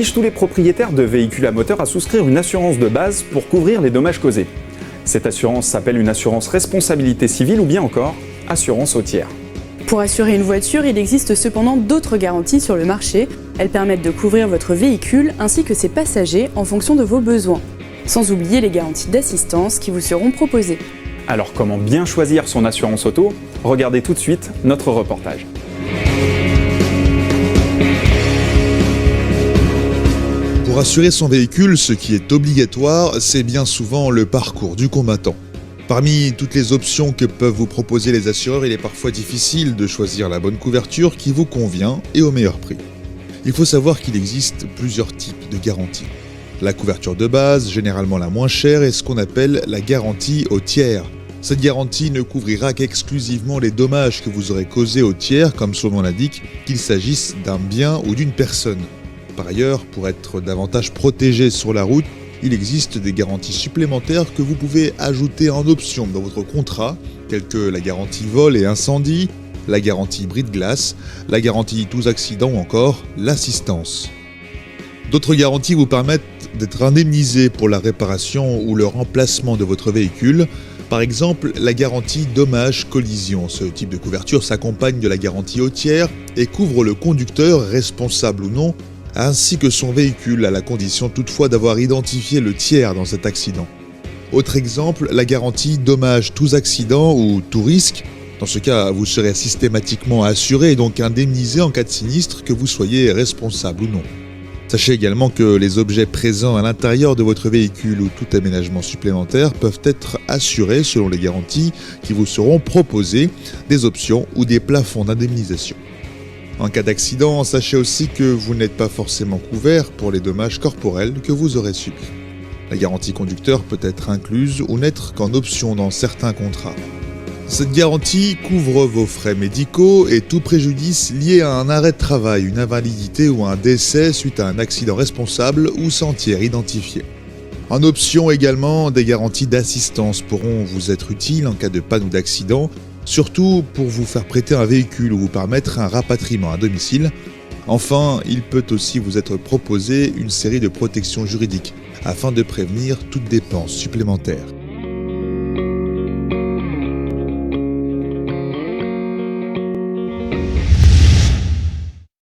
oblige tous les propriétaires de véhicules à moteur à souscrire une assurance de base pour couvrir les dommages causés. Cette assurance s'appelle une assurance responsabilité civile ou bien encore assurance au tiers. Pour assurer une voiture, il existe cependant d'autres garanties sur le marché. Elles permettent de couvrir votre véhicule ainsi que ses passagers en fonction de vos besoins. Sans oublier les garanties d'assistance qui vous seront proposées. Alors comment bien choisir son assurance auto? Regardez tout de suite notre reportage. Pour assurer son véhicule, ce qui est obligatoire, c'est bien souvent le parcours du combattant. Parmi toutes les options que peuvent vous proposer les assureurs, il est parfois difficile de choisir la bonne couverture qui vous convient et au meilleur prix. Il faut savoir qu'il existe plusieurs types de garanties. La couverture de base, généralement la moins chère, est ce qu'on appelle la garantie au tiers. Cette garantie ne couvrira qu'exclusivement les dommages que vous aurez causés au tiers, comme son nom l'indique, qu'il s'agisse d'un bien ou d'une personne. Par ailleurs, pour être davantage protégé sur la route, il existe des garanties supplémentaires que vous pouvez ajouter en option dans votre contrat, telles que la garantie vol et incendie, la garantie brise-glace, la garantie tous accidents ou encore l'assistance. D'autres garanties vous permettent d'être indemnisé pour la réparation ou le remplacement de votre véhicule. Par exemple, la garantie dommage-collision. Ce type de couverture s'accompagne de la garantie au tiers et couvre le conducteur, responsable ou non, ainsi que son véhicule, à la condition toutefois d'avoir identifié le tiers dans cet accident. Autre exemple, la garantie dommage tous accidents ou tout risque. Dans ce cas, vous serez systématiquement assuré et donc indemnisé en cas de sinistre, que vous soyez responsable ou non. Sachez également que les objets présents à l'intérieur de votre véhicule ou tout aménagement supplémentaire peuvent être assurés selon les garanties qui vous seront proposées, des options ou des plafonds d'indemnisation. En cas d'accident, sachez aussi que vous n'êtes pas forcément couvert pour les dommages corporels que vous aurez subis. La garantie conducteur peut être incluse ou n'être qu'en option dans certains contrats. Cette garantie couvre vos frais médicaux et tout préjudice lié à un arrêt de travail, une invalidité ou un décès suite à un accident responsable ou sans tiers identifié. En option également, des garanties d'assistance pourront vous être utiles en cas de panne ou d'accident, surtout pour vous faire prêter un véhicule ou vous permettre un rapatriement à domicile. Enfin, il peut aussi vous être proposé une série de protections juridiques afin de prévenir toute dépense supplémentaire.